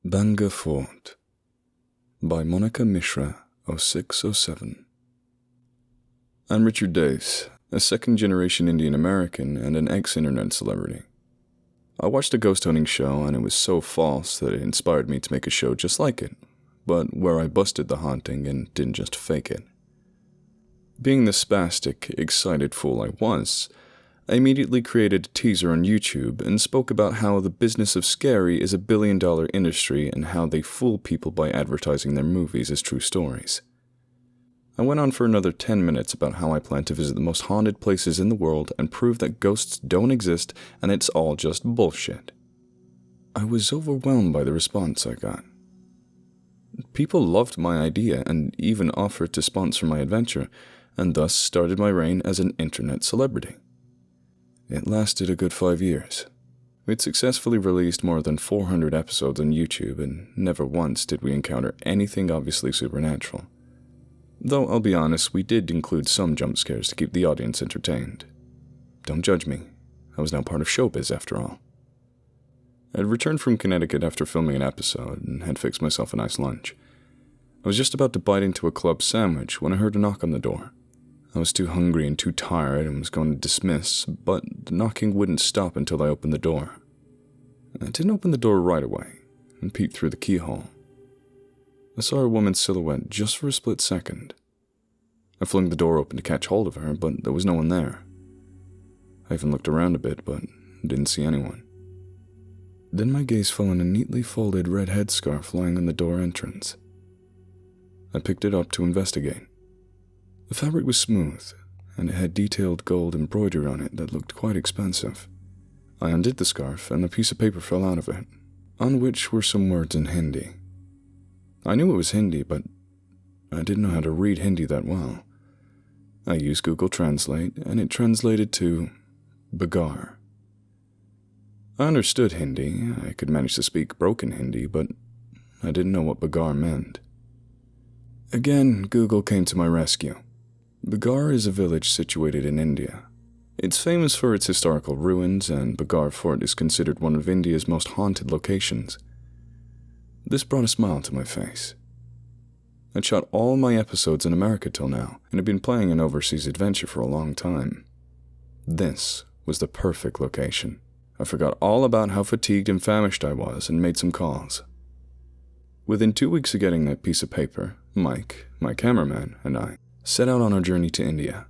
Bhangarh Fort by Monica Mishra, 0607. I'm Richard Dace, a second-generation Indian American and an ex-internet celebrity. I watched a ghost hunting show and it was so false that it inspired me to make a show just like it, but where I busted the haunting and didn't just fake it. Being the spastic, excited fool I was, I immediately created a teaser on YouTube and spoke about how the business of scary is a billion-dollar industry and how they fool people by advertising their movies as true stories. I went on for another 10 minutes about how I plan to visit the most haunted places in the world and prove that ghosts don't exist and it's all just bullshit. I was overwhelmed by the response I got. People loved my idea and even offered to sponsor my adventure, and thus started my reign as an internet celebrity. It lasted a good 5 years. We'd successfully released more than 400 episodes on YouTube, and never once did we encounter anything obviously supernatural. Though, I'll be honest, we did include some jump scares to keep the audience entertained. Don't judge me. I was now part of showbiz after all. I had returned from Connecticut after filming an episode, and had fixed myself a nice lunch. I was just about to bite into a club sandwich when I heard a knock on the door. I was too hungry and too tired and was going to dismiss, but the knocking wouldn't stop until I opened the door. I didn't open the door right away and peeked through the keyhole. I saw a woman's silhouette just for a split second. I flung the door open to catch hold of her, but there was no one there. I even looked around a bit, but didn't see anyone. Then my gaze fell on a neatly folded red headscarf lying on the door entrance. I picked it up to investigate. The fabric was smooth, and it had detailed gold embroidery on it that looked quite expensive. I undid the scarf, and a piece of paper fell out of it, on which were some words in Hindi. I knew it was Hindi, but I didn't know how to read Hindi that well. I used Google Translate, and it translated to Bhangarh. I understood Hindi. I could manage to speak broken Hindi, but I didn't know what Bhangarh meant. Again, Google came to my rescue. Bhangarh is a village situated in India. It's famous for its historical ruins, and Bhangarh Fort is considered one of India's most haunted locations. This brought a smile to my face. I'd shot all my episodes in America till now, and had been planning an overseas adventure for a long time. This was the perfect location. I forgot all about how fatigued and famished I was and made some calls. Within 2 weeks of getting that piece of paper, Mike, my cameraman, and I set out on our journey to India.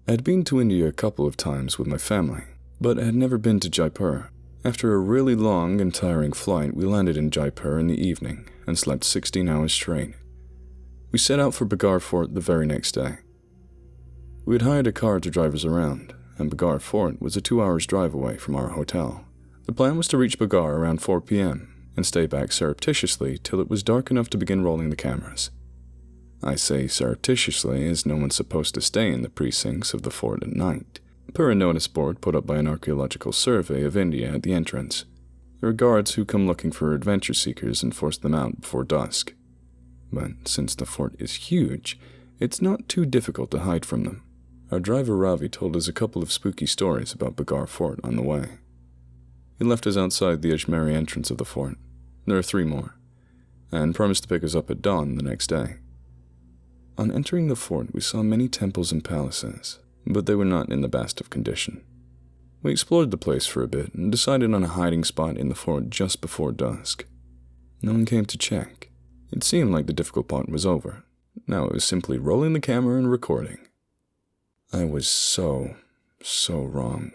I had been to India a couple of times with my family, but had never been to Jaipur. After a really long and tiring flight, we landed in Jaipur in the evening and slept 16 hours straight. We set out for Bhangarh Fort the very next day. We had hired a car to drive us around, and Bhangarh Fort was a 2 hours drive away from our hotel. The plan was to reach Bhangarh around 4 p.m. and stay back surreptitiously till it was dark enough to begin rolling the cameras. I say surreptitiously as no one's supposed to stay in the precincts of the fort at night, per a notice board put up by an archaeological survey of India at the entrance. There are guards who come looking for adventure seekers and force them out before dusk. But since the fort is huge, it's not too difficult to hide from them. Our driver Ravi told us a couple of spooky stories about Bhangarh Fort on the way. He left us outside the Ajmeri entrance of the fort. There are 3 more, and promised to pick us up at dawn the next day. On entering the fort, we saw many temples and palaces, but they were not in the best of condition. We explored the place for a bit and decided on a hiding spot in the fort just before dusk. No one came to check. It seemed like the difficult part was over. Now it was simply rolling the camera and recording. I was so wrong.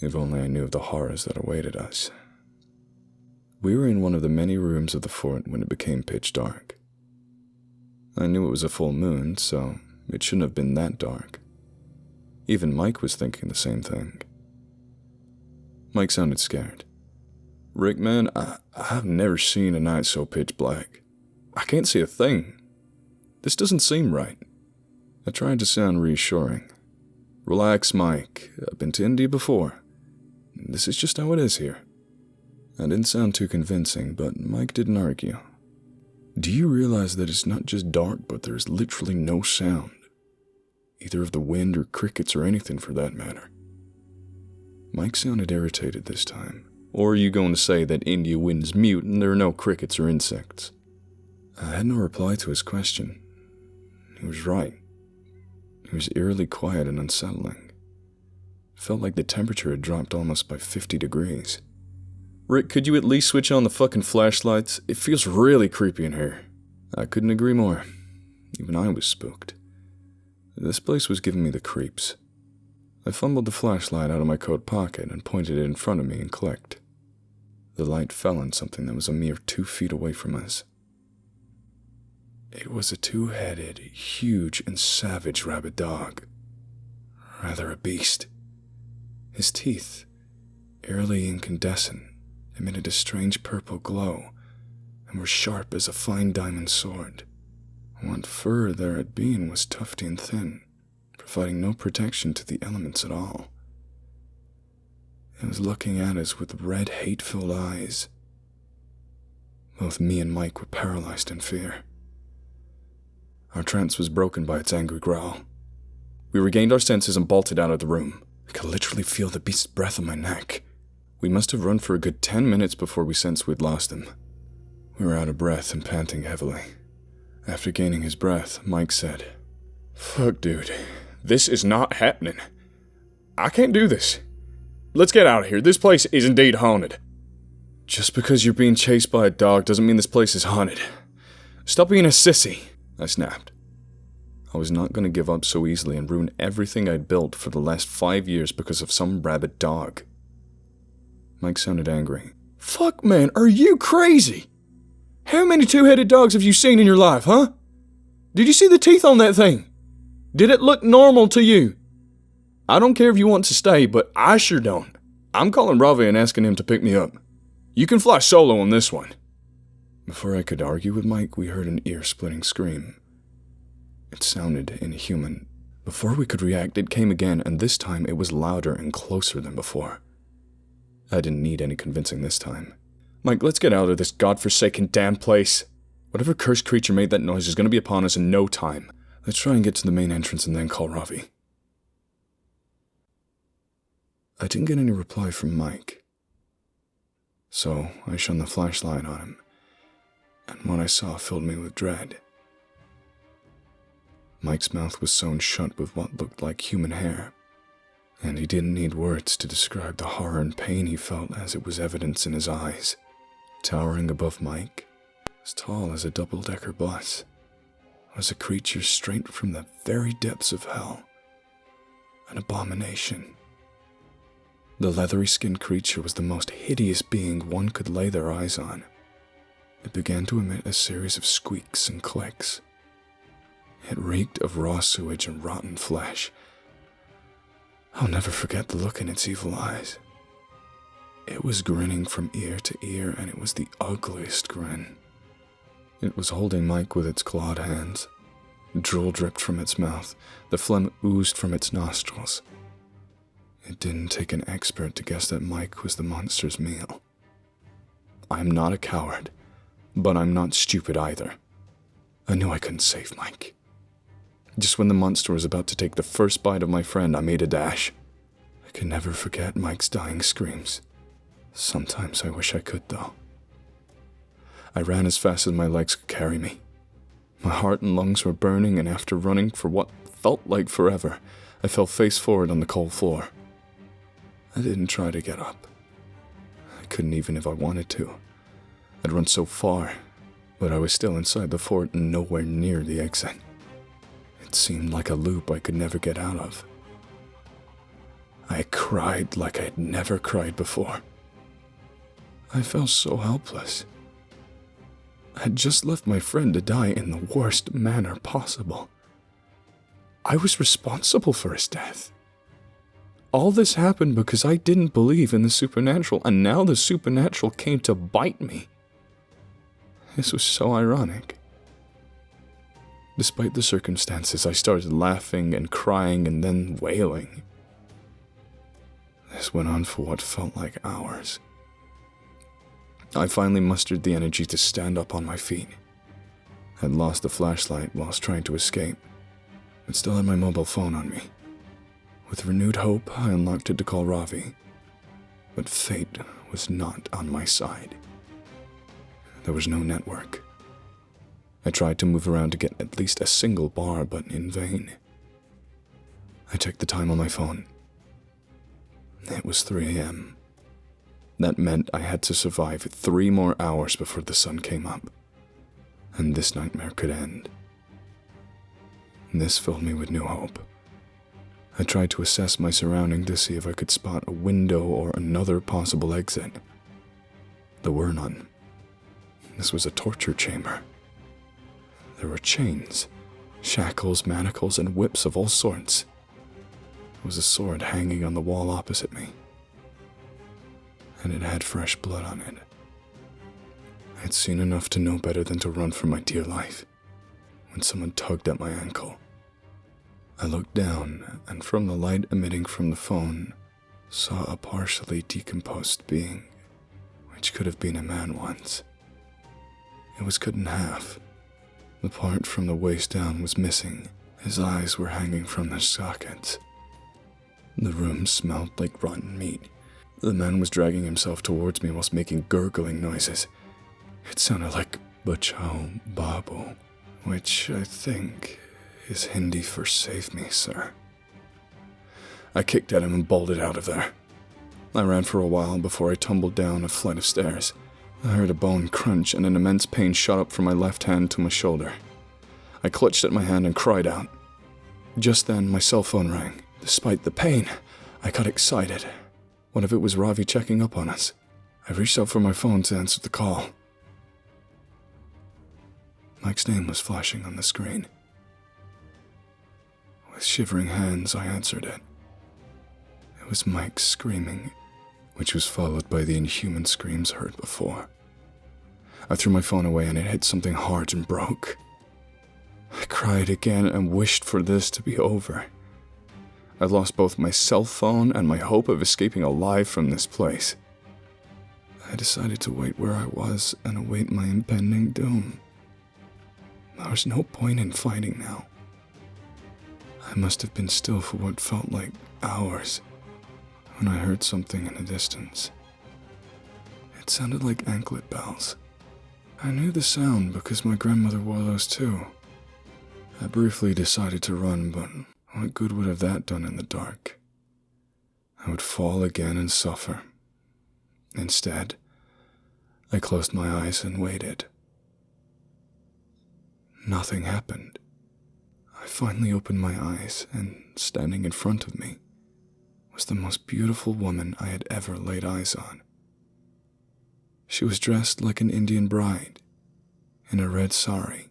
If only I knew of the horrors that awaited us. We were in one of the many rooms of the fort when it became pitch dark. I knew it was a full moon, so it shouldn't have been that dark. Even Mike was thinking the same thing. Mike sounded scared. "Rick, man, I've never seen a night so pitch black. I can't see a thing. This doesn't seem right." I tried to sound reassuring. "Relax, Mike. I've been to India before. This is just how it is here." I didn't sound too convincing, but Mike didn't argue. "Do you realize that it's not just dark, but there's literally no sound? Either of the wind or crickets or anything for that matter." Mike sounded irritated this time. Or are you going to say that India wind's mute and there are no crickets or insects? I had no reply to his question. He was right. It was eerily quiet and unsettling. It felt like the temperature had dropped almost by 50 degrees. Rick, could you at least switch on the fucking flashlights? It feels really creepy in here. I couldn't agree more. Even I was spooked. This place was giving me the creeps. I fumbled the flashlight out of my coat pocket and pointed it in front of me and clicked. The light fell on something that was a mere 2 feet away from us. It was a two-headed, huge and savage rabid dog. Rather a beast. His teeth, eerily incandescent, emitted a strange purple glow and were sharp as a fine diamond sword. What fur there had been was tufty and thin, providing no protection to the elements at all. It was looking at us with red, hate-filled eyes. Both me and Mike were paralyzed in fear. Our trance was broken by its angry growl. We regained our senses and bolted out of the room. I could literally feel the beast's breath on my neck. We must have run for a good 10 minutes before we sensed we'd lost him. We were out of breath and panting heavily. After gaining his breath, Mike said, "Fuck, dude. This is not happening. I can't do this. Let's get out of here. This place is indeed haunted." "Just because you're being chased by a dog doesn't mean this place is haunted. Stop being a sissy," I snapped. I was not going to give up so easily and ruin everything I'd built for the last 5 years because of some rabid dog. Mike sounded angry. "Fuck, man, are you crazy? How many two-headed dogs have you seen in your life, huh? Did you see the teeth on that thing? Did it look normal to you? I don't care if you want to stay, but I sure don't. I'm calling Ravi and asking him to pick me up. You can fly solo on this one." Before I could argue with Mike, we heard an ear-splitting scream. It sounded inhuman. Before we could react, it came again, and this time it was louder and closer than before. I didn't need any convincing this time. "Mike, let's get out of this godforsaken damn place. Whatever cursed creature made that noise is going to be upon us in no time. Let's try and get to the main entrance and then call Ravi." I didn't get any reply from Mike. So I shone the flashlight on him, and what I saw filled me with dread. Mike's mouth was sewn shut with what looked like human hair, and he didn't need words to describe the horror and pain he felt as it was evident in his eyes. Towering above Mike, as tall as a double-decker bus, was a creature straight from the very depths of hell. An abomination. The leathery-skinned creature was the most hideous being one could lay their eyes on. It began to emit a series of squeaks and clicks. It reeked of raw sewage and rotten flesh. I'll never forget the look in its evil eyes. It was grinning from ear to ear, and it was the ugliest grin. It was holding Mike with its clawed hands. Drool dripped from its mouth. The phlegm oozed from its nostrils. It didn't take an expert to guess that Mike was the monster's meal. I'm not a coward, but I'm not stupid either. I knew I couldn't save Mike. Just when the monster was about to take the first bite of my friend, I made a dash. I can never forget Mike's dying screams. Sometimes I wish I could, though. I ran as fast as my legs could carry me. My heart and lungs were burning, and after running for what felt like forever, I fell face forward on the cold floor. I didn't try to get up. I couldn't even if I wanted to. I'd run so far, but I was still inside the fort and nowhere near the exit. It seemed like a loop I could never get out of. I cried like I'd never cried before. I felt so helpless. I'd just left my friend to die in the worst manner possible. I was responsible for his death. All this happened because I didn't believe in the supernatural, and now the supernatural came to bite me. This was so ironic. Despite the circumstances, I started laughing and crying and then wailing. This went on for what felt like hours. I finally mustered the energy to stand up on my feet. I'd lost the flashlight whilst trying to escape, but still had my mobile phone on me. With renewed hope, I unlocked it to call Ravi. But fate was not on my side. There was no network. I tried to move around to get at least a single bar, but in vain. I checked the time on my phone. It was 3 a.m. That meant I had to survive 3 more hours before the sun came up, and this nightmare could end. This filled me with new hope. I tried to assess my surroundings to see if I could spot a window or another possible exit. There were none. This was a torture chamber. There were chains, shackles, manacles, and whips of all sorts. There was a sword hanging on the wall opposite me, and it had fresh blood on it. I had seen enough to know better than to run for my dear life when someone tugged at my ankle. I looked down, and from the light emitting from the phone, saw a partially decomposed being, which could have been a man once. It was cut in half. The part from the waist down was missing. His eyes were hanging from their sockets. The room smelled like rotten meat. The man was dragging himself towards me whilst making gurgling noises. It sounded like Bachao Babu, which I think is Hindi for "save me, sir." I kicked at him and bolted out of there. I ran for a while before I tumbled down a flight of stairs. I heard a bone crunch and an immense pain shot up from my left hand to my shoulder. I clutched at my hand and cried out. Just then, my cell phone rang. Despite the pain, I got excited. What if it was Ravi checking up on us? I reached out for my phone to answer the call. Mike's name was flashing on the screen. With shivering hands, I answered it. It was Mike screaming, which was followed by the inhuman screams heard before. I threw my phone away and it hit something hard and broke. I cried again and wished for this to be over. I lost both my cell phone and my hope of escaping alive from this place. I decided to wait where I was and await my impending doom. There was no point in fighting now. I must have been still for what felt like hours when I heard something in the distance. It sounded like anklet bells. I knew the sound because my grandmother wore those too. I briefly decided to run, but what good would have that done in the dark? I would fall again and suffer. Instead, I closed my eyes and waited. Nothing happened. I finally opened my eyes, and standing in front of me was the most beautiful woman I had ever laid eyes on. She was dressed like an Indian bride, in a red sari.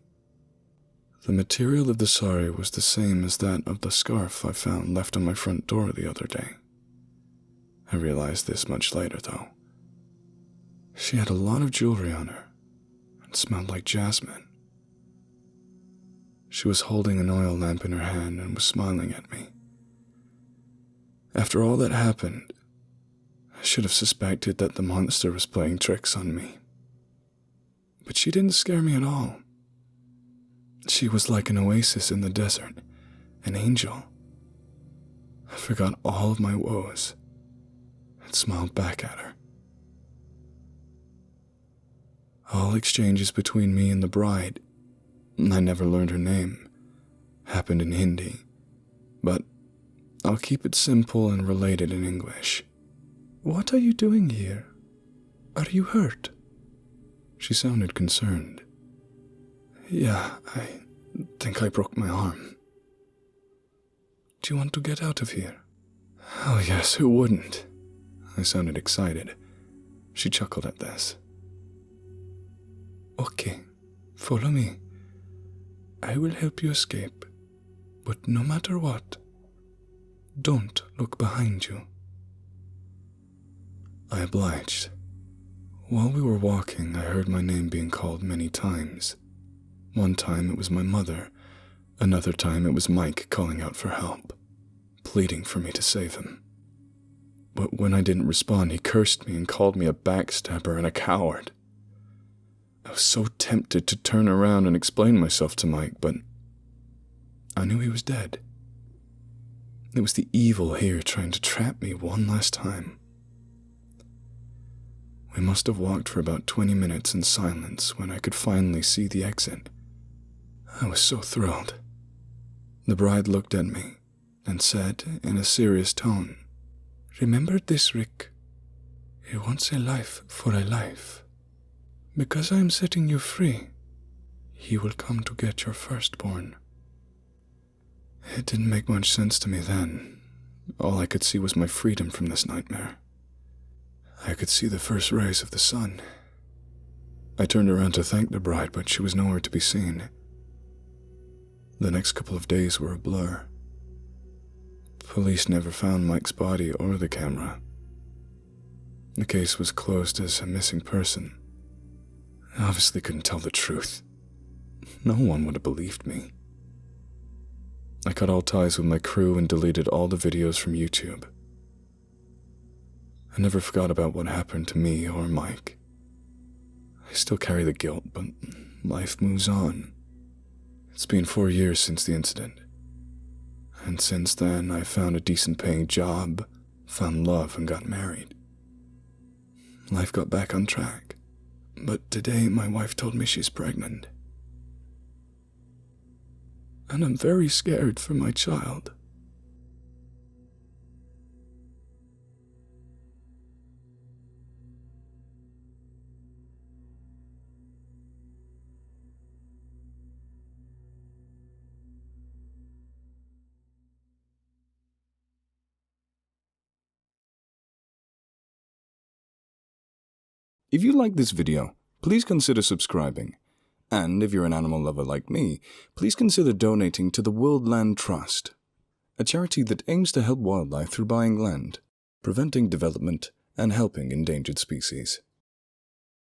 The material of the sari was the same as that of the scarf I found left on my front door the other day. I realized this much later, though. She had a lot of jewelry on her, and smelled like jasmine. She was holding an oil lamp in her hand and was smiling at me. After all that happened, I should have suspected that the monster was playing tricks on me. But she didn't scare me at all. She was like an oasis in the desert, an angel. I forgot all of my woes and smiled back at her. All exchanges between me and the bride, I never learned her name, happened in Hindi, but I'll keep it simple and related in English. What are you doing here? Are you hurt? She sounded concerned. Yeah, I think I broke my arm. Do you want to get out of here? Oh yes, who wouldn't? I sounded excited. She chuckled at this. Okay, follow me. I will help you escape, but no matter what, don't look behind you. I obliged. While we were walking, I heard my name being called many times. One time it was my mother, another time it was Mike calling out for help, pleading for me to save him. But when I didn't respond, he cursed me and called me a backstabber and a coward. I was so tempted to turn around and explain myself to Mike, but I knew he was dead. It was the evil here trying to trap me one last time. We must have walked for about 20 minutes in silence when I could finally see the exit. I was so thrilled. The bride looked at me and said in a serious tone, "Remember this, Rick. He wants a life for a life. Because I am setting you free, he will come to get your firstborn." It didn't make much sense to me then. All I could see was my freedom from this nightmare. I could see the first rays of the sun. I turned around to thank the bride, but she was nowhere to be seen. The next couple of days were a blur. Police never found Mike's body or the camera. The case was closed as a missing person. I obviously couldn't tell the truth. No one would have believed me. I cut all ties with my crew and deleted all the videos from YouTube. I never forgot about what happened to me or Mike. I still carry the guilt, but life moves on. It's been 4 years since the incident. And since then, I found a decent paying job, found love, and got married. Life got back on track. But today, my wife told me she's pregnant. And I'm very scared for my child. If you like this video, please consider subscribing. And if you're an animal lover like me, please consider donating to the World Land Trust, a charity that aims to help wildlife through buying land, preventing development, and helping endangered species.